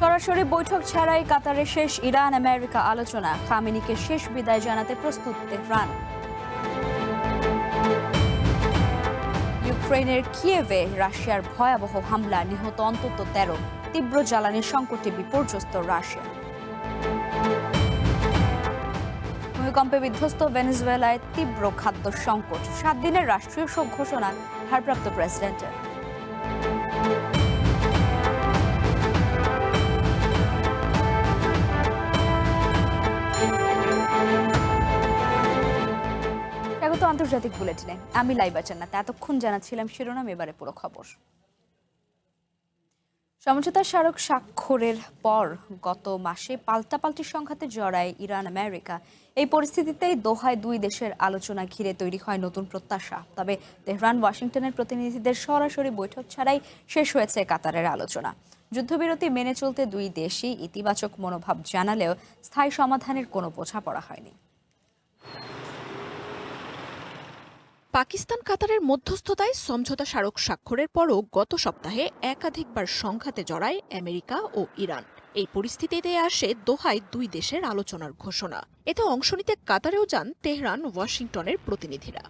সরাসরি বৈঠক ছাড়াই কাতারে শেষ ইরান আমেরিকা আলোচনা। খামেনিকে শেষ বিদায় জানাতে প্রস্তুত তেহরান। ইউক্রেনের কিয়েভে রাশিয়ার ভয়াবহ হামলা, নিহত অন্তত 13। তীব্র জ্বালানির সংকটে বিপর্যস্ত রাশিয়া। ভূমিকম্পে বিধ্বস্ত ভেনেজুয়েলায় তীব্র খাদ্য সংকট। 7 দিনের রাষ্ট্রীয় শোক ঘোষণা ভারপ্রাপ্ত প্রেসিডেন্টের। স্বাগত আন্তর্জাতিক বুলেটিনে, আমি লাইবা জান্নাত। এতক্ষণ জানাচ্ছিলাম শিরোনাম, এবারে পুরো খবর। সমঝোতা স্মারক স্বাক্ষরের পর গত মাসে পাল্টাপাল্টি সংঘাতে জড়ায় ইরান আমেরিকা। এই পরিস্থিতিতেই দোহায় দুই দেশের আলোচনা ঘিরে তৈরি হয় নতুন প্রত্যাশা। তবে তেহরান ওয়াশিংটনের প্রতিনিধিদের সরাসরি বৈঠক ছাড়াই শেষ হয়েছে কাতারের আলোচনা। যুদ্ধবিরতি মেনে চলতে দুই দেশই ইতিবাচক মনোভাব জানালেও স্থায়ী সমাধানের কোনো বোঝাপড়া হয়নি। পাকিস্তান কাতারের মধ্যস্থতায় সমঝোতা স্মারক স্বাক্ষরের পরও গত সপ্তাহে একাধিকবার সংঘাতে জড়ায় আমেরিকা ও ইরান। এই পরিস্থিতিতে আসে দোহায় দুই দেশের আলোচনার ঘোষণা। এতে অংশ নিতে কাতারেও যান তেহরান ওয়াশিংটনের প্রতিনিধিরা।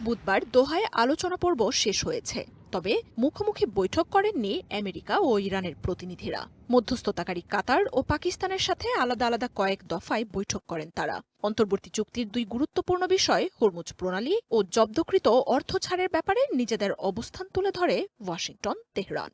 বুধবার দোহায় আলোচনা পর্ব শেষ হয়েছে, তবে মুখোমুখি বৈঠক করেননি আমেরিকা ও ইরানের প্রতিনিধিরা। মধ্যস্থতাকারী কাতার ও পাকিস্তানের সাথে আলাদা আলাদা কয়েক দফায় বৈঠক করেন তারা। অন্তর্বর্তী চুক্তির দুই গুরুত্বপূর্ণ বিষয় হরমুজ প্রণালী ও জব্দকৃত অর্থ ছাড়ের ব্যাপারে নিজেদের অবস্থান তুলে ধরে ওয়াশিংটন তেহরান।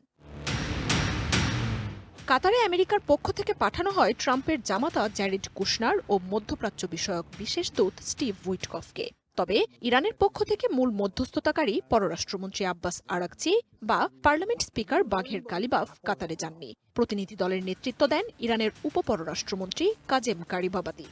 কাতারে আমেরিকার পক্ষ থেকে পাঠানো হয় ট্রাম্পের জামাতা জ্যারেড কুশনার ও মধ্যপ্রাচ্য বিষয়ক বিশেষ দূত স্টিভ উইটকফকে। তবে ইরানের পক্ষ থেকে মূল মধ্যস্থতাকারী পররাষ্ট্রমন্ত্রী আব্বাস আরাকচি বা পার্লামেন্ট স্পিকার বাঘের গালিবাফ কাতারে যাননি। প্রতিনিধি দলের নেতৃত্ব দেন ইরানের উপপররাষ্ট্রমন্ত্রী কাজেম গারিবাবাদি।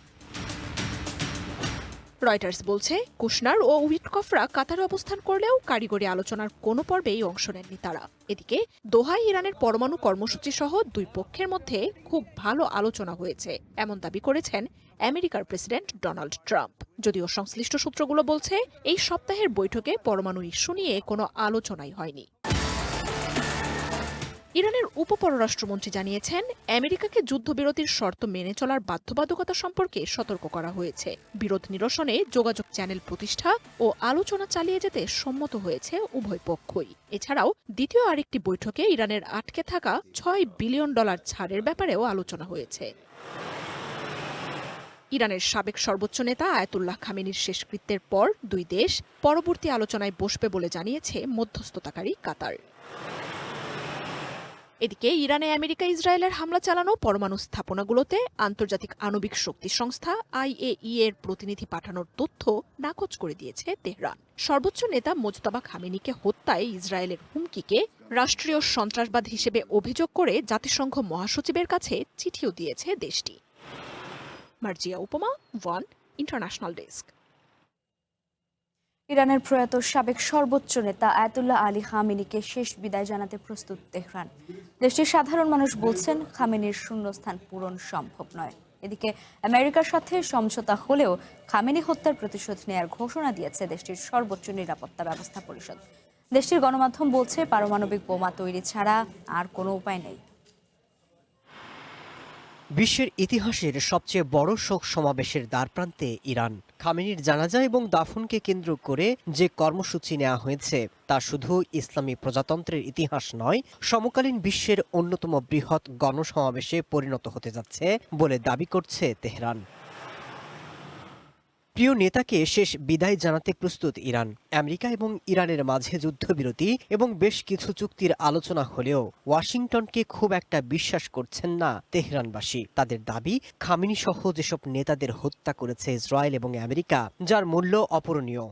রয়টার্স বলছে, কুশনার ও উইটকফরা কাতারে অবস্থান করলেও কারিগরি আলোচনার কোনো পর্বেই অংশ নেননি তারা। এদিকে দোহায় ইরানের পরমাণু কর্মসূচি সহ দুই পক্ষের মধ্যে খুব ভালো আলোচনা হয়েছে এমন দাবি করেছেন আমেরিকার প্রেসিডেন্ট ডোনাল্ড ট্রাম্প। যদিও সংশ্লিষ্ট সূত্রগুলো বলছে, এই সপ্তাহের বৈঠকে পরমাণু ইস্যু নিয়ে কোনো আলোচনাই হয়নি। ইরানের উপপররাষ্ট্রমন্ত্রী জানিয়েছেন, আমেরিকাকে যুদ্ধবিরতির শর্ত মেনে চলার বাধ্যবাধকতা সম্পর্কে সতর্ক করা হয়েছে। বিরোধ নিরসনে যোগাযোগ চ্যানেল প্রতিষ্ঠা ও আলোচনা চালিয়ে যেতে সম্মত হয়েছে উভয় পক্ষই। এছাড়াও দ্বিতীয় আরেকটি বৈঠকে ইরানের আটকে থাকা $6 বিলিয়ন ছাড়ের ব্যাপারেও আলোচনা হয়েছে। ইরানের সাবেক সর্বোচ্চ নেতা আয়াতুল্লাহ খামেনির শেষকৃত্যের পর দুই দেশ পরবর্তী আলোচনায় বসবে বলে জানিয়েছে মধ্যস্থতাকারী কাতার। এদিকে ইরানে আমেরিকা ইসরায়েলের হামলা চালানো পরমাণু স্থাপনাগুলোতে আন্তর্জাতিক আণবিক শক্তি সংস্থা IAEA এর প্রতিনিধি পাঠানোর তথ্য নাকচ করে দিয়েছে তেহরান। সর্বোচ্চ নেতা মোজতাবা খামেনিকে হত্যায় ইসরায়েলের হুমকিকে রাষ্ট্রীয় সন্ত্রাসবাদ হিসেবে অভিযোগ করে জাতিসংঘ মহাসচিবের কাছে চিঠিও দিয়েছে দেশটি। মার্জিয়া উপমা, ওয়ান ইন্টারন্যাশনাল ডেস্ক। ইরানের প্রয়াত সাবেক সর্বোচ্চ নেতা আয়াতুল্লাহ আলী খামেনিকে শেষ বিদায় জানাতে প্রস্তুত তেহরান। দেশটির সাধারণ মানুষ বলছেন, খামেনির শূন্যস্থান পূরণ সম্ভব নয়। এদিকে আমেরিকার সাথে সমঝোতা হলেও খামেনি হত্যার প্রতিশোধ নেয়ার ঘোষণা দিয়েছে দেশটির সর্বোচ্চ নিরাপত্তা ব্যবস্থা পরিষদ। দেশটির গণমাধ্যম বলছে, পারমাণবিক বোমা তৈরি ছাড়া আর কোনো উপায় নেই। বিশ্বের ইতিহাসের সবচেয়ে বড় শোক সমাবেশের দ্বারপ্রান্তে ইরান। খামেনির জানাজা এবং দাফনকে কেন্দ্র করে যে কর্মসূচি নেওয়া হয়েছে তা শুধু ইসলামী প্রজাতন্ত্রের ইতিহাস নয়, সমকালীন বিশ্বের অন্যতম বৃহৎ গণসমাবেশে পরিণত হতে যাচ্ছে বলে দাবি করছে তেহরান। প্রিয় নেতাকে শেষ বিদায় জানাতে প্রস্তুত ইরান। আমেরিকা এবং ইরানের মাঝে যুদ্ধবিরতি এবং বেশ কিছু চুক্তির আলোচনা হলেও ওয়াশিংটনকে খুব একটা বিশ্বাস করছেন না তেহরানবাসী। তাদের দাবি, খামেনি সহ যেসব নেতাদের হত্যা করেছে ইসরায়েল এবং আমেরিকা, যার মূল্য অপূরণীয়।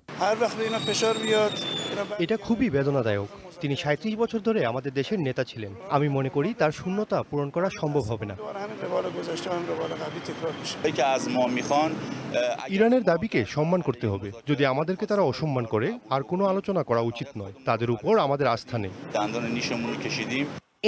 এটা খুবই বেদনাদায়ক। তিনি 37 বছর ধরে আমাদের দেশের নেতা ছিলেন। আমি মনে করি তার শূন্যতা পূরণ করা সম্ভব হবে না। ইরানের দাবিকে সম্মান করতে হবে। যদি আমাদেরকে তারা অসম্মান করে, আর কোনো আলোচনা করা উচিত নয়। তাদের উপর আমাদের আস্থা নেই।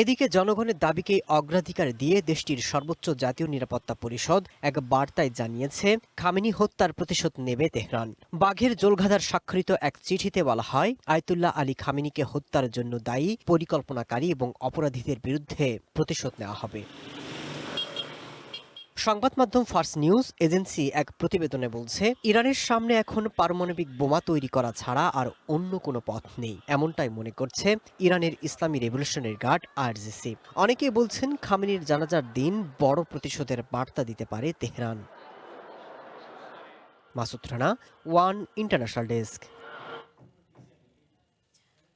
এদিকে জনগণের দাবিকে অগ্রাধিকার দিয়ে দেশটির সর্বোচ্চ জাতীয় নিরাপত্তা পরিষদ এক বার্তায় জানিয়েছে খামেনি হত্যার প্রতিশোধ নেবে তেহরান। বাঘের জোলগাধার স্বাক্ষরিত এক চিঠিতে বলা হয়, আয়াতুল্লাহ আলী খামেনিকে হত্যার জন্য দায়ী পরিকল্পনাকারী এবং অপরাধীদের বিরুদ্ধে প্রতিশোধ নেওয়া হবে। সংবাদ মাধ্যম ফার্স নিউজ এজেন্সি এক প্রতিবেদনে বলছে, ইরানের সামনে এখন পারমাণবিক বোমা তৈরি করা ছাড়া আর অন্য কোনো পথ নেই, এমনটাই মনে করছে ইরানের ইসলামী রেভলিউশনারি গার্ড আরজিসি। অনেকেই বলছেন খামেনির জানাজার দিন বড় প্রতিশোধের বার্তা দিতে পারে Tehran. Masud Rana, one international desk.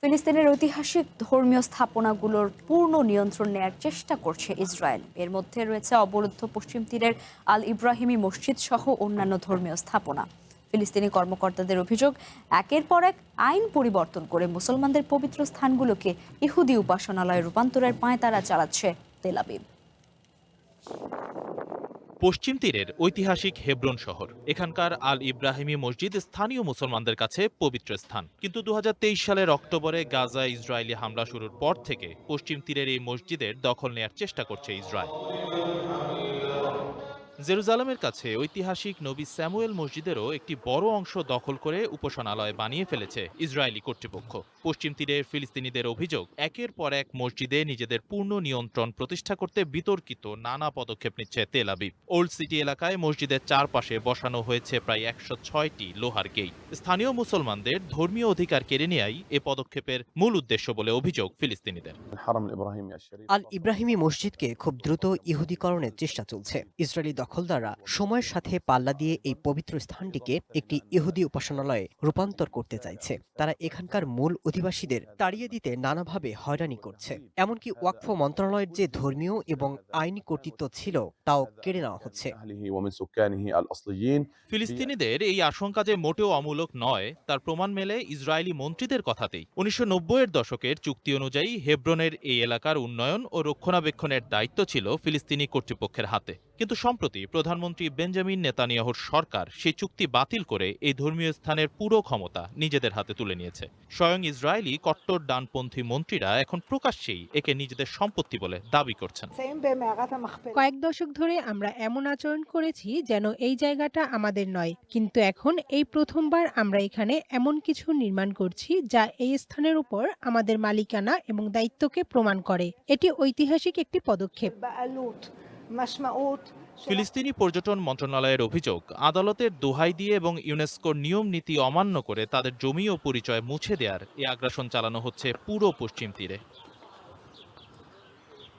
ফিলিস্তিনের ঐতিহাসিক ধর্মীয় স্থাপনাগুলোর পূর্ণ নিয়ন্ত্রণ নেয়ার চেষ্টা করছে ইসরায়েল। এর মধ্যে রয়েছে অবরুদ্ধ পশ্চিম তীরের আল ইব্রাহিমি মসজিদ সহ অন্যান্য ধর্মীয় স্থাপনা। ফিলিস্তিনি কর্মকর্তাদের অভিযোগ, একের পর এক আইন পরিবর্তন করে মুসলমানদের পবিত্র স্থানগুলোকে ইহুদি উপাসনালয়ে রূপান্তরের পাঁয়তারা চালাচ্ছে তেল আবিব। পশ্চিম তীরের ঐতিহাসিক হেব্রন শহর, এখানকার আল ইব্রাহিমি মসজিদ স্থানীয় মুসলমানদের কাছে পবিত্র স্থান। কিন্তু 2023 সালের অক্টোবরে গাজায় ইসরায়েলি হামলা শুরুর পর থেকে পশ্চিম তীরের এই মসজিদের দখল নেয়ার চেষ্টা করছে ইসরায়েল। জেরুজালেমের কাছে ঐতিহাসিক নবী স্যামুয়েল মসজিদেরও একটি বড় অংশ দখল করে উপাসনালয় বানিয়ে ফেলেছে ইসরায়েলি কর্তৃপক্ষ। পশ্চিম তীরের ফিলিস্তিনিদের অভিযোগ, একের পর এক মসজিদে নিজেদের পূর্ণ নিয়ন্ত্রণ প্রতিষ্ঠা করতে বিতর্কিত নানা পদক্ষেপ নিচ্ছে তেল আবিব। ওল্ড সিটি এলাকায় মসজিদের চারপাশে বসানো হয়েছে প্রায় 106টি লোহার গেট। স্থানীয় মুসলমানদের ধর্মীয় অধিকার কেড়ে নেয়াই এ পদক্ষেপের মূল উদ্দেশ্য বলে অভিযোগ ফিলিস্তিনিদের। আল ইব্রাহিমি মসজিদকে খুব দ্রুত ইহুদিকরণের চেষ্টা চলছে। ইসরায়েলি দখলদাররা সময়ের সাথে পাল্লা দিয়ে এই পবিত্র স্থানটিকে একটি ইহুদি উপাসনালয়ে রূপান্তর করতে চাইছে। তারা এখানকার মূল অধিবাসীদের তাড়িয়ে দিতে নানাভাবে হয়রানি করছে। এমনকি ওয়াকফ মন্ত্রণালয়ের যে ধর্মীয় এবং আইনি কর্তৃত্ব ছিল তাও কেড়ে নেওয়া হচ্ছে। ফিলিস্তিনিদের এই আশঙ্কা যে মোটেও অমূলক নয় তার প্রমাণ মেলে ইসরায়েলি মন্ত্রীদের কথাতেই। 1990-এর দশকের চুক্তি অনুযায়ী হেব্রনের এই এলাকার উন্নয়ন ও রক্ষণাবেক্ষণের দায়িত্ব ছিল ফিলিস্তিনি কর্তৃপক্ষের হাতে। কিন্তু সম্প্রতি প্রধানমন্ত্রী বেঞ্জামিন নেতানিয়াহুর সরকার সেই চুক্তি বাতিল করে এই ধর্মীয় স্থানের পুরো ক্ষমতা নিজেদের হাতে তুলে নিয়েছে। স্বয়ং ইসরায়েলি কট্টর ডানপন্থী মন্ত্রীরা এখন প্রকাশ্যেই একে নিজেদের সম্পত্তি বলে দাবি করছেন। কয়েক দশক ধরে আমরা এমন আচরণ করেছি যেন এই জায়গাটা আমাদের নয়, কিন্তু এখন এই প্রথমবার আমরা এখানে এমন কিছু নির্মাণ করছি যা এই স্থানের উপর আমাদের মালিকানা এবং দায়িত্বকে প্রমাণ করে। এটি ঐতিহাসিক একটি পদক্ষেপ। ফিলিস্তিনি পর্যটন মন্ত্রণালয়ের অভিযোগ, আদালতের দোহাই দিয়ে এবং ইউনেস্কোর নিয়ম নীতি অমান্য করে তাদের জমি ও পরিচয় মুছে দেওয়ার এই আগ্রাসন চালানো হচ্ছে পুরো পশ্চিম তীরে।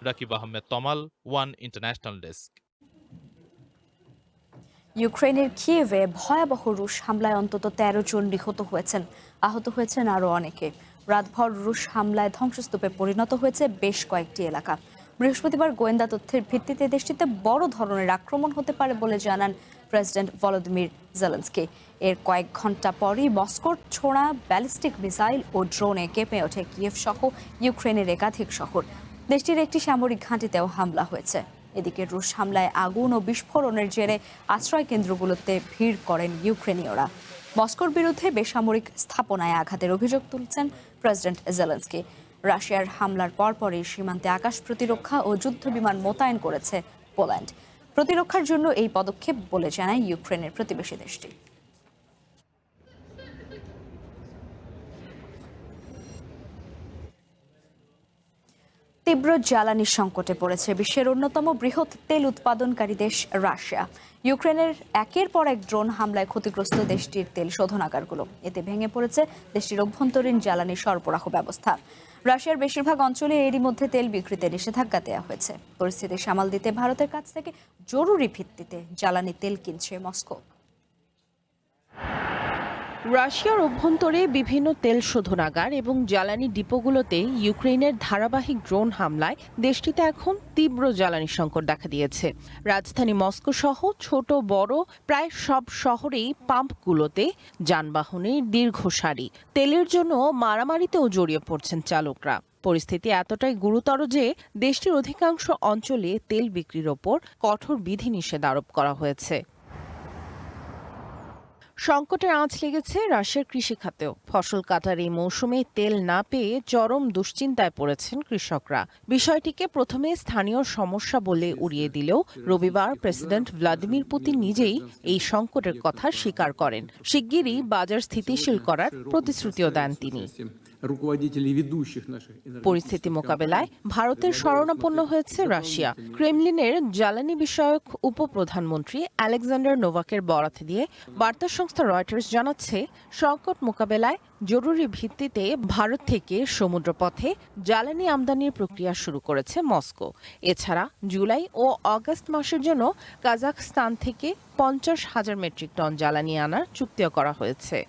রাকিব আহমেদ তমাল, ওয়ান ইন্টারন্যাশনাল ডেস্ক। ইউক্রেনের কিয়েভে ভয়াবহ রুশ হামলায় অন্তত 13 জন নিহত হয়েছেন, আহত হয়েছেন আরও অনেকে। রাতভর রুশ হামলায় ধ্বংসস্তূপে পরিণত হয়েছে বেশ কয়েকটি এলাকা। বৃহস্পতিবার গোয়েন্দা তথ্যের ভিত্তিতে দেশটিতে বড় ধরনের আক্রমণ হতে পারে বলে জানান প্রেসিডেন্ট ভলোদিমির জেলেনস্কি। এর কয়েক ঘন্টা পরই মস্কোর ছোড়া ব্যালিস্টিক মিসাইল ও ড্রোনে কেঁপে ওঠে কিয়েভ সহ ইউক্রেনের একাধিক শহর। দেশটির একটি সামরিক ঘাঁটিতেও হামলা হয়েছে। এদিকে রুশ হামলায় আগুন ও বিস্ফোরণের জেরে আশ্রয় কেন্দ্রগুলোতে ভিড় করেন ইউক্রেনীয়রা। মস্কোর বিরুদ্ধে বেসামরিক স্থাপনায় আঘাতের অভিযোগ তুলছেন প্রেসিডেন্ট জেলেনস্কি। রাশিয়ার হামলার পরপরই সীমান্তে আকাশ প্রতিরক্ষা ও যুদ্ধ বিমান মোতায়েন করেছে পোল্যান্ড। প্রতিরক্ষার জন্য এই পদক্ষেপ বলে জানায় ইউক্রেনের প্রতিবেশী দেশটি। তীব্র জ্বালানি সংকটে পড়েছে বিশ্বের অন্যতম বৃহৎ তেল উৎপাদনকারী দেশ রাশিয়া। ইউক্রেনের একের পর এক ড্রোন হামলায় ক্ষতিগ্রস্ত দেশটির তেল শোধনাগারগুলো। এতে ভেঙে পড়েছে দেশটির অভ্যন্তরীণ জ্বালানি সরবরাহ ব্যবস্থা। রাশিয়ার বেশিরভাগ অঞ্চলে এরই মধ্যে তেল বিক্রিতে নিষেধাজ্ঞা দেওয়া হয়েছে। পরিস্থিতি সামাল দিতে ভারতের কাছ থেকে জরুরি ভিত্তিতে জ্বালানি তেল কিনছে মস্কো। রাশিয়ার অভ্যন্তরে বিভিন্ন তেল শোধনাগার এবং জ্বালানি ডিপোগুলোতে ইউক্রেনের ধারাবাহিক ড্রোন হামলায় দেশটিতে এখন তীব্র জ্বালানি সংকট দেখা দিয়েছে। রাজধানী মস্কো সহ ছোট বড় প্রায় সব শহরেই পাম্পগুলোতে যানবাহনের দীর্ঘ সারি। তেলের জন্য মারামারিতেও জড়িয়ে পড়ছেন চালকরা। পরিস্থিতি এতটাই গুরুতর যে দেশটির অধিকাংশ অঞ্চলে তেল বিক্রির ওপর কঠোর বিধিনিষেধ আরোপ করা হয়েছে। সংকটের আঁচ লেগেছে রাশিয়ার কৃষি খাতেও। ফসল কাটার এই মৌসুমে তেল না পেয়ে চরম দুশ্চিন্তায় পড়েছেন কৃষকরা। বিষয়টিকে প্রথমে স্থানীয় সমস্যা বলে উড়িয়ে দিলেও রবিবার প্রেসিডেন্ট ভ্লাদিমির পুতিন নিজেই এই সংকটের কথা স্বীকার করেন। শিগগিরই বাজার স্থিতিশীল করার প্রতিশ্রুতিও দেন তিনি। পরিস্থিতি মোকাবেলায় ভারতের শরণাপন্ন হয়েছে রাশিয়া। ক্রেমলিনের জ্বালানি বিষয়ক উপপ্রধানমন্ত্রী আলেকজান্ডার নোভাকের বরাত দিয়ে বার্তা সংস্থা রয়টার্স জানাচ্ছে, সংকট মোকাবেলায় জরুরি ভিত্তিতে ভারত থেকে সমুদ্রপথে জ্বালানি আমদানির প্রক্রিয়া শুরু করেছে মস্কো। এছাড়া জুলাই ও আগস্ট মাসের জন্য কাজাখস্তান থেকে 50,000 মেট্রিক টন জ্বালানি আনার চুক্তিও করা হয়েছে।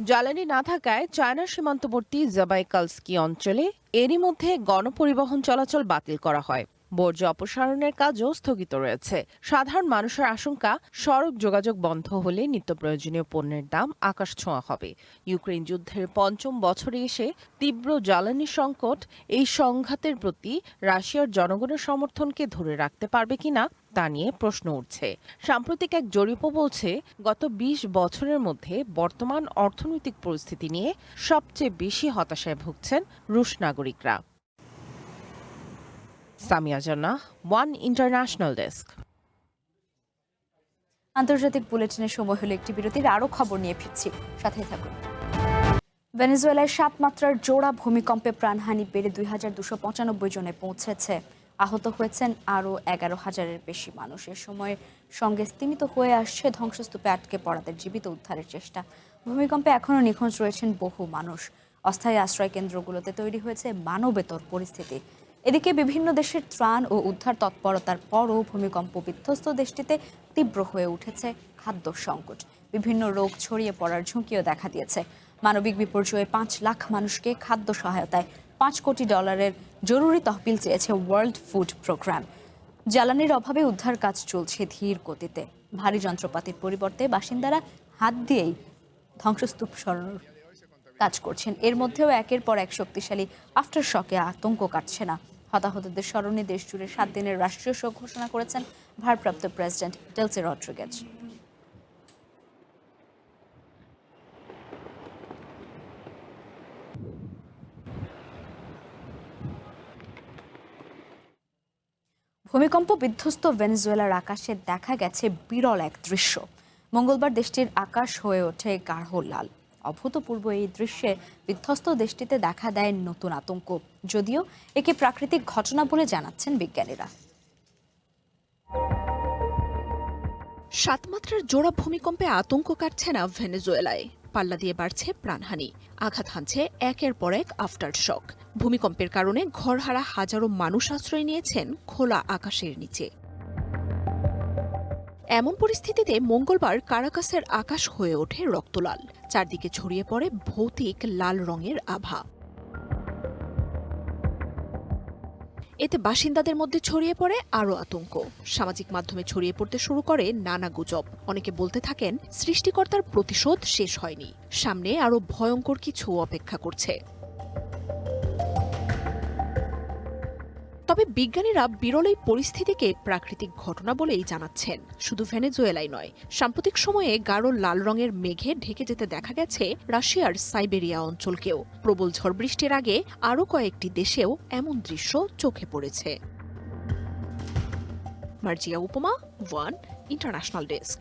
জ্বালানি না থাকায় চায়নার সীমান্তবর্তী জাবাইকালস্কি অঞ্চলে এরই মধ্যে গণপরিবহন চলাচল বাতিল করা হয়। বর্জ্য অপসারণের কাজও স্থগিত রয়েছে। সাধারণ মানুষের আশঙ্কা, সড়ক যোগাযোগ বন্ধ হলে নিত্য প্রয়োজনীয় পণ্যের দাম আকাশছোঁয়া হবে। ইউক্রেন যুদ্ধের ৫ম বছরে এসে তীব্র জ্বালানি সংকট এই সংঘাতের প্রতি রাশিয়ার জনগণের সমর্থনকে ধরে রাখতে পারবে কিনা তা নিয়ে প্রশ্ন উঠছে। সাম্প্রতিক এক জরিপও বলছে, গত ২০ বছরের মধ্যে বর্তমান অর্থনৈতিক পরিস্থিতি নিয়ে সবচেয়ে বেশি হতাশায় ভুগছেন রুশ নাগরিকরা। সামিয়া জান্নাহ, ওয়ান ইন্টারন্যাশনাল ডেস্ক। আন্তর্জাতিক বুলেটিনের সময় হলো একটি বিরতির, আরো খবর নিয়ে ফিরছি, সাথেই থাকুন। ভেনেজুয়েলায় ৭ মাত্রার জোড়া ভূমিকম্পে প্রাণহানি বেড়ে ২,২৯৫ জনে পৌঁছেছে। আহত হয়েছেন আরও ১১,০০০-এর বেশি মানুষ। এ সময়ের সঙ্গে স্তিমিত হয়ে আসছে ধ্বংসস্তূপে আটকে পড়াদের জীবিত উদ্ধারের চেষ্টা। ভূমিকম্পে এখনও নিখোঁজ রয়েছেন বহু মানুষ। অস্থায়ী আশ্রয় কেন্দ্রগুলোতে তৈরি হয়েছে মানবেতর পরিস্থিতি। এদিকে বিভিন্ন দেশের ত্রাণ ও উদ্ধার তৎপরতার পরও ভূমিকম্প বিধ্বস্ত দেশটিতে তীব্র হয়ে উঠেছে খাদ্য সংকট। বিভিন্ন রোগ ছড়িয়ে পড়ার ঝুঁকিও দেখা দিয়েছে। মানবিক বিপর্যয়ে ৫ লাখ মানুষকে খাদ্য সহায়তায় $৫ কোটি জরুরি তহবিল চেয়েছে ওয়ার্ল্ড ফুড প্রোগ্রাম। জ্বালানির অভাবে উদ্ধার কাজ চলছে ধীর গতিতে। ভারী যন্ত্রপাতির পরিবর্তে বাসিন্দারা হাত দিয়েই ধ্বংসস্তূপ সরানোর কাজ করছেন। এর মধ্যেও একের পর এক শক্তিশালী আফটার শকে আতঙ্ক কাটছে না। হতাহতদের স্মরণে দেশ জুড়ে 7 দিনের রাষ্ট্রীয় শোক ঘোষণা করেছেন ভারপ্রাপ্ত প্রেসিডেন্ট ডেলসি রড্রিগেজ। ভূমিকম্প বিধ্বস্ত ভেনেজুয়েলার আকাশে দেখা গেছে বিরল এক দৃশ্য। মঙ্গলবার দেশটির আকাশ হয়ে ওঠে গাঢ় লাল। অভূতপূর্ব এই দৃশ্যে বিধ্বস্ত দেশটিতে দেখা দেয় নতুন আতঙ্ক, যদিও একে প্রাকৃতিক ঘটনা বলে জানাচ্ছেন বিজ্ঞানীরা। ৭ মাত্রার জোড়া ভূমিকম্পে আতঙ্ক কাটছে না ভেনেজুয়েলায়। পাল্লা দিয়ে বাড়ছে প্রাণহানি, আঘাত হানছে একের পর এক আফটার শক। ভূমিকম্পের কারণে ঘরহারা হাজারো মানুষ আশ্রয় নিয়েছেন খোলা আকাশের নিচে। এমন পরিস্থিতিতে মঙ্গলবার কারাকাসের আকাশ হয়ে ওঠে রক্তলাল। চারদিকে ছড়িয়ে পড়ে ভৌতিক লাল রঙের আভা। এতে বাসিন্দাদের মধ্যে ছড়িয়ে পড়ে আরও আতঙ্ক। সামাজিক মাধ্যমে ছড়িয়ে পড়তে শুরু করে নানা গুজব। অনেকে বলতে থাকেন, সৃষ্টিকর্তার প্রতিশোধ শেষ হয়নি, সামনে আরও ভয়ঙ্কর কিছু অপেক্ষা করছে। তবে বিজ্ঞানীরা বিরল এই পরিস্থিতিকে প্রাকৃতিক ঘটনা বলেই জানাচ্ছেন। শুধু ভেনেজুয়েলাই নয়, সাম্প্রতিক সময়ে গাঢ় লাল রঙের মেঘে ঢেকে যেতে দেখা গেছে রাশিয়ার সাইবেরিয়া অঞ্চলকেও। প্রবল ঝড় বৃষ্টির আগে আরও কয়েকটি দেশেও এমন দৃশ্য চোখে পড়েছে। মার্জিয়া উপমা, ওয়ান ইন্টারন্যাশনাল ডেস্ক।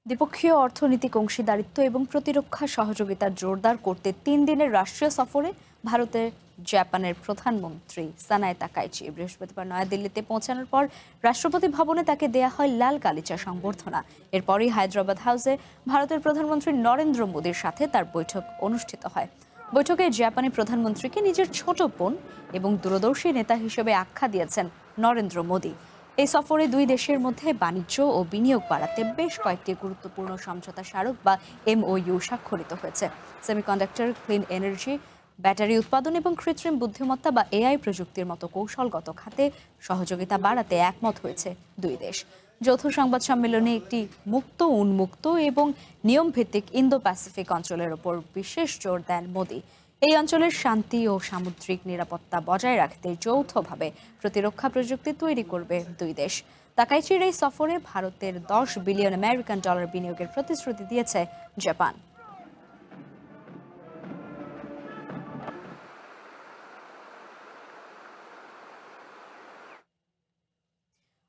দ্বিপক্ষীয় অর্থনৈতিক অংশীদারিত্ব এবং প্রতিরক্ষা সহযোগিতা জোরদার করতে 3 দিনের রাষ্ট্রীয় সফরে ভারতের জাপানের প্রধানমন্ত্রী সানাই তাকাইচি বৃহস্পতিবার নয়াদিল্লিতে পৌঁছানোর পর রাষ্ট্রপতি ভবনে তাকে দেয়া হয় লাল গালিচা সংবর্ধনা। এরপরই হায়দ্রাবাদ হাউসে ভারতের প্রধানমন্ত্রী নরেন্দ্র মোদীর সাথে তার বৈঠক অনুষ্ঠিত হয়। বৈঠকে জাপানি প্রধানমন্ত্রীকে নিজের ছোট বোন এবং দূরদর্শী নেতা হিসেবে আখ্যা দিয়েছেন নরেন্দ্র মোদী। এই সফরে 2 দেশের মধ্যে বাণিজ্য ও বিনিয়োগ বাড়াতে বেশ কয়েকটি গুরুত্বপূর্ণ সমঝোতা স্মারক বা MOU স্বাক্ষরিত হয়েছে। সেমিকন্ডাক্টর, ক্লিন এনার্জি, ব্যাটারি উৎপাদন এবং কৃত্রিম বুদ্ধিমত্তা বা AI প্রযুক্তির মতো কৌশলগত খাতে সহযোগিতা বাড়াতে একমত হয়েছে 2 দেশ। যৌথ সংবাদ সম্মেলনে একটি মুক্ত, উন্মুক্ত এবং নিয়মভিত্তিক ইন্দো প্যাসিফিক অঞ্চলের ওপর বিশেষ জোর দেন মোদী। এই অঞ্চলের শান্তি ও সামুদ্রিক নিরাপত্তা বজায় রাখতে যৌথভাবে প্রতিরক্ষা প্রযুক্তি তৈরি করবে 2 দেশ। তাকাইচির এই সফরে ভারতের $10 বিলিয়ন আমেরিকান ডলার বিনিয়োগের প্রতিশ্রুতি দিয়েছে জাপান।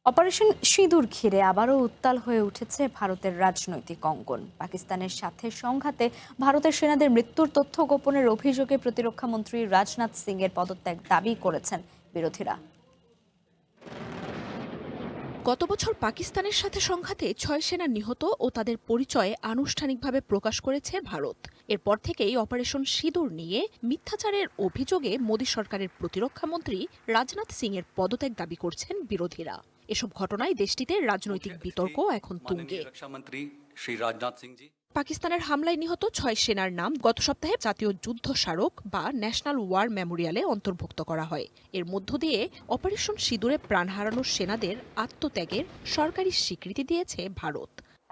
অপারেশন সিঁদুর ঘিরে আবারও উত্তাল হয়ে উঠেছে ভারতের রাজনৈতিক অঙ্গন। পাকিস্তানের সাথে সংঘাতে ভারতের সেনাদের মৃত্যুর তথ্য গোপনের অভিযোগে প্রতিরক্ষা মন্ত্রী রাজনাথ সিং এর পদত্যাগ দাবি করেছেন বিরোধীরা। গত বছর পাকিস্তানের সাথে সংঘাতে 6 সেনা নিহত ও তাদের পরিচয় আনুষ্ঠানিকভাবে প্রকাশ করেছে ভারত। এরপর থেকেই অপারেশন সিঁদুর নিয়ে মিথ্যাচারের অভিযোগে মোদী সরকারের প্রতিরক্ষা মন্ত্রী রাজনাথ সিং এর পদত্যাগ দাবি করছেন বিরোধীরা। এসব ঘটনায় দেশটিতে রাজনৈতিক বিতর্ক এখন তুঙ্গে। পাকিস্তানের হামলায় নিহত 6 সেনার নাম গত সপ্তাহে জাতীয় যুদ্ধ স্মারক বা ন্যাশনাল ওয়ার মেমোরিয়ালে অন্তর্ভুক্ত করা হয়। এর মধ্য দিয়ে অপারেশন সিঁদুরে প্রাণ হারানো সেনাদের আত্মত্যাগের সরকারি স্বীকৃতি দিয়েছে ভারত।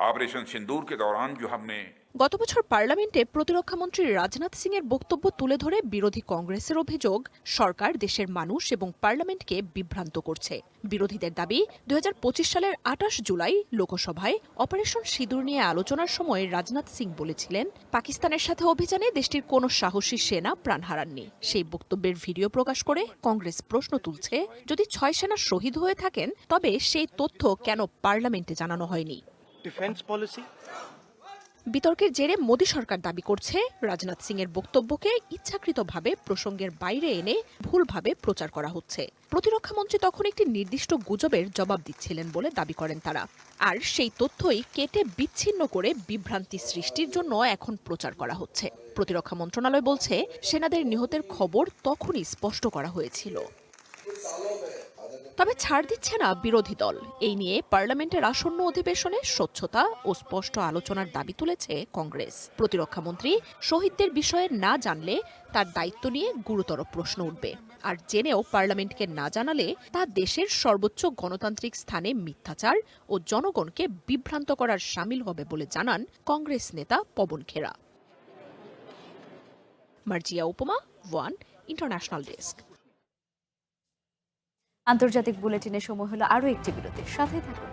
ऑपरेशन सिंदूर के दौरान जो हमने গত বছর পার্লামেন্টে প্রতিরক্ষামন্ত্রী রাজনাথ সিং এর বক্তব্য তুলে ধরে বিরোধী কংগ্রেসের অভিযোগ সরকার দেশের মানুষ এবং পার্লামেন্টকে বিভ্রান্ত করছে। বিরোধীদের দাবি 2025 সালের 28 জুলাই লোকসভায় অপারেশন সিঁদুর নিয়ে আলোচনার সময় রাজনাথ সিং বলেছিলেন পাকিস্তানের সাথে অভিযানে দেশটির কোনো সাহসী সেনা প্রাণ হারাননি। সেই বক্তব্যের ভিডিও প্রকাশ করে কংগ্রেস প্রশ্ন তুলছে, যদি 6 সেনা শহীদ হয়ে থাকেন তবে সেই তথ্য কেন পার্লামেন্টে জানানো হয়নি? বিতর্কের জেরে মোদী সরকার দাবি করছে রাজনাথ সিং এর বক্তব্যকে ইচ্ছাকৃতভাবে প্রসঙ্গের বাইরে এনে ভুলভাবে প্রচার করা হচ্ছে। প্রতিরক্ষামন্ত্রী তখন একটি নির্দিষ্ট গুজবের জবাব দিচ্ছিলেন বলে দাবি করেন তারা। আর সেই তথ্যই কেটে বিচ্ছিন্ন করে বিভ্রান্তি সৃষ্টির জন্য এখন প্রচার করা হচ্ছে। প্রতিরক্ষা মন্ত্রণালয় বলছে সেনাদের নিহতের খবর তখনই স্পষ্ট করা হয়েছিল। তবে ছাড় দিচ্ছে না বিরোধী দল। এই নিয়ে পার্লামেন্টের আসন্ন অধিবেশনে স্বচ্ছতা ও স্পষ্ট আলোচনার দাবি তুলেছে কংগ্রেস। প্রতিরক্ষামন্ত্রী শহীদদের বিষয়ে না জানলে তার দায়িত্ব নিয়ে গুরুতর প্রশ্ন উঠবে। আর জেনেও পার্লামেন্টকে না জানালে তা দেশের সর্বোচ্চ গণতান্ত্রিক স্থানে মিথ্যাচার ও জনগণকে বিভ্রান্ত করার শামিল হবে বলে জানান কংগ্রেস নেতা পবন খেরা। মার্জিয়া উপমা, ওয়ান ইন্টারন্যাশনাল ডেস্ক। আন্তর্জাতিক বুলেটিনের সময় হলো আরও একটি বিরতির সাথে থাকুন।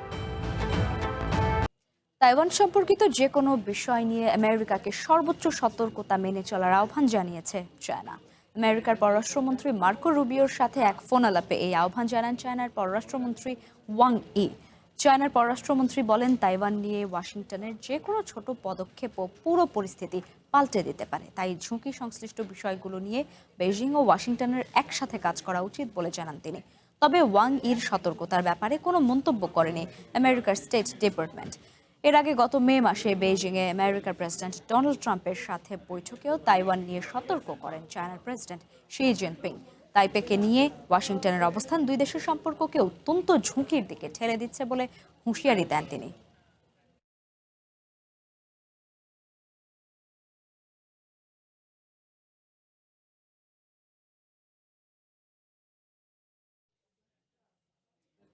তাইওয়ান সম্পর্কিত যে কোনো বিষয় নিয়ে আমেরিকাকে সর্বোচ্চ সতর্কতা মেনে চলার আহ্বান জানিয়েছে চায়না। আমেরিকার পররাষ্ট্রমন্ত্রী মার্কো রুবিওর সাথে এক ফোন আলাপে এই আহ্বান জানান চায়নার পররাষ্ট্রমন্ত্রী ওয়াং ই। চায়নার পররাষ্ট্রমন্ত্রী বলেন, তাইওয়ান নিয়ে ওয়াশিংটনের যে কোনো ছোট পদক্ষেপও পুরো পরিস্থিতি পাল্টে দিতে পারে। তাই ঝুঁকি সংশ্লিষ্ট বিষয়গুলো নিয়ে বেইজিং ও ওয়াশিংটনের একসাথে কাজ করা উচিত বলে জানান তিনি। তবে ওয়াং ইর সতর্কতার ব্যাপারে কোনো মন্তব্য করেনি আমেরিকার স্টেট ডিপার্টমেন্ট। এর আগে গত মে মাসে বেইজিংয়ে আমেরিকার প্রেসিডেন্ট ডোনাল্ড ট্রাম্পের সাথে বৈঠকেও তাইওয়ান নিয়ে সতর্ক করেন চায়নার প্রেসিডেন্ট শি জিনপিং। তাইপেকে নিয়ে ওয়াশিংটনের অবস্থান দুই দেশের সম্পর্ককে অত্যন্ত ঝুঁকির দিকে ঠেলে দিচ্ছে বলে হুঁশিয়ারি দেন তিনি।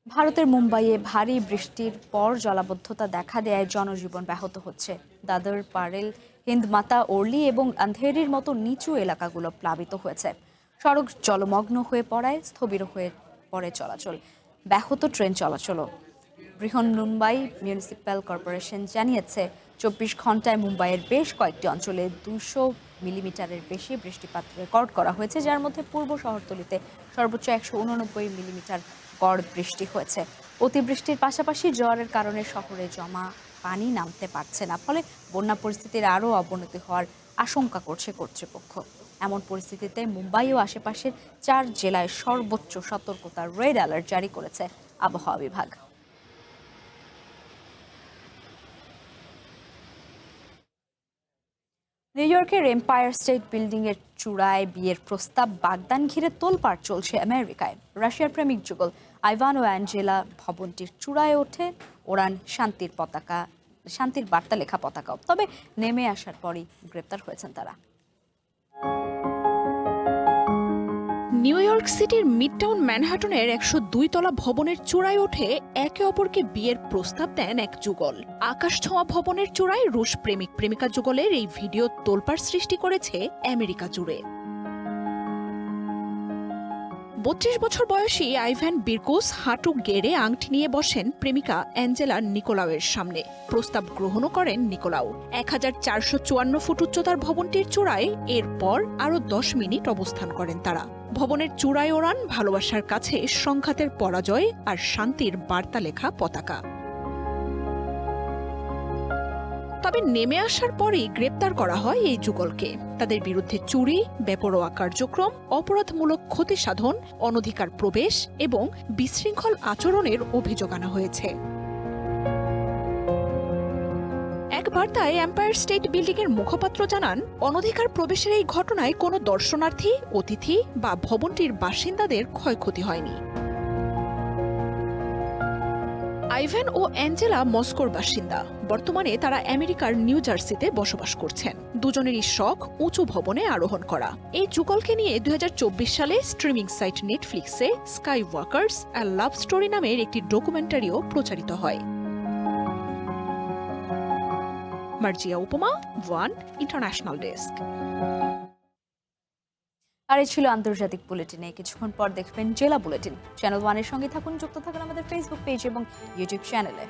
ভারতের মুম্বাইয়ে ভারী বৃষ্টির পর জলাবদ্ধতা দেখা দেয় জনজীবন ব্যাহত হচ্ছে। দাদর, পারেল, হিন্দমাতা, ওর্লি এবং আন্ধেরির মতো নিচু এলাকাগুলো প্লাবিত হয়েছে। সড়ক জলমগ্ন হয়ে পড়ায় স্থবির হয়ে পড়ে চলাচল, ব্যাহত ট্রেন চলাচলও। বৃহন্মুম্বাই মিউনিসিপ্যাল কর্পোরেশন জানিয়েছে 24 ঘন্টায় মুম্বাইয়ের বেশ কয়েকটি অঞ্চলে 200 মিলিমিটারের বেশি বৃষ্টিপাত রেকর্ড করা হয়েছে, যার মধ্যে পূর্ব শহরতলিতে সর্বোচ্চ 189 মিলিমিটার গড় বৃষ্টি হয়েছে। অতিবৃষ্টির পাশাপাশি জোয়ারের কারণে শহরে জমা পানি নামতে পারছে না, ফলে বন্যা পরিস্থিতির আরও অবনতি হওয়ার আশঙ্কা করছে কর্তৃপক্ষ। এমন পরিস্থিতিতে মুম্বাই ও আশেপাশের 4 জেলায় সর্বোচ্চ সতর্কতার রেড অ্যালার্ট জারি করেছে আবহাওয়া বিভাগ। নিউ ইয়র্কের এম্পায়ার স্টেট বিল্ডিং এর চূড়ায় বিয়ের প্রস্তাব বাগদান ঘিরে তোলপাড় চলছে আমেরিকায়। রাশিয়ার প্রেমিক যুগল আইভান ও অ্যাঞ্জেলা ভবনটির চূড়ায় ওঠে ওড়ান শান্তির বার্তা লেখা পতাকাও। তবে নেমে আসার পরই গ্রেপ্তার হয়েছেন তারা। নিউ ইয়র্ক সিটির মিডটাউন ম্যানহাটনের 102 তলা ভবনের চূড়ায় ওঠে একে অপরকে বিয়ের প্রস্তাব দেন এক যুগল। আকাশ ছোঁয়া ভবনের চূড়ায় রুশ প্রেমিক প্রেমিকা যুগলের এই ভিডিও তোলপাড় সৃষ্টি করেছে আমেরিকা জুড়ে। 32 বছর বয়সী আইভ্যান বিরকুস হাঁটু গেড়ে আংটি নিয়ে বসেন প্রেমিকা অ্যাঞ্জেলা নিকোলাউয়ের সামনে। প্রস্তাব গ্রহণও করেন নিকোলাউ। 1454 ফুট উচ্চতার ভবনটির চূড়ায় এরপর আরও 10 মিনিট অবস্থান করেন তারা। ভবনের চূড়ায় ওড়ান ভালোবাসার কাছে সংঘাতের পরাজয় আর শান্তির বার্তা লেখা পতাকা। তবে নেমে আসার পরেই গ্রেপ্তার করা হয় এই যুগলকে। তাদের বিরুদ্ধে চুরি, বেপরোয়া কার্যক্রম, অপরাধমূলক ক্ষতি সাধন, অনধিকার প্রবেশ এবং বিশৃঙ্খল আচরণের অভিযোগ আনা হয়েছে। এক বার্তায় এম্পায়ার স্টেট বিল্ডিং এর মুখপাত্র জানান, অনধিকার প্রবেশের এই ঘটনায় কোনো দর্শনার্থী, অতিথি বা ভবনটির বাসিন্দাদের ক্ষয়ক্ষতি হয়নি। আইভ্যান ও অ্যাঞ্জেলা মস্কোর বাসিন্দা। বর্তমানে তারা আমেরিকার নিউ জার্সিতে বসবাস করছেন। দুজনেরই শখ উঁচু ভবনে আরোহণ করা। এই যুগলকে নিয়ে 2024 সালে স্ট্রিমিং সাইট নেটফ্লিক্সে স্কাই ওয়াকার্স অ্যা লাভ স্টোরি নামের একটি ডকুমেন্টারিও প্রচারিত হয়। মার্জিয়া উপমা, ওয়ান ইন্টারন্যাশনাল ডেস্ক। আর এই ছিল আন্তর্জাতিক বুলেটিনে। কিছুক্ষণ পর দেখবেন জেলা বুলেটিন। চ্যানেল ওয়ানের সঙ্গে থাকুন, যুক্ত থাকুন আমাদের ফেসবুক পেজ এবং ইউটিউব চ্যানেলে।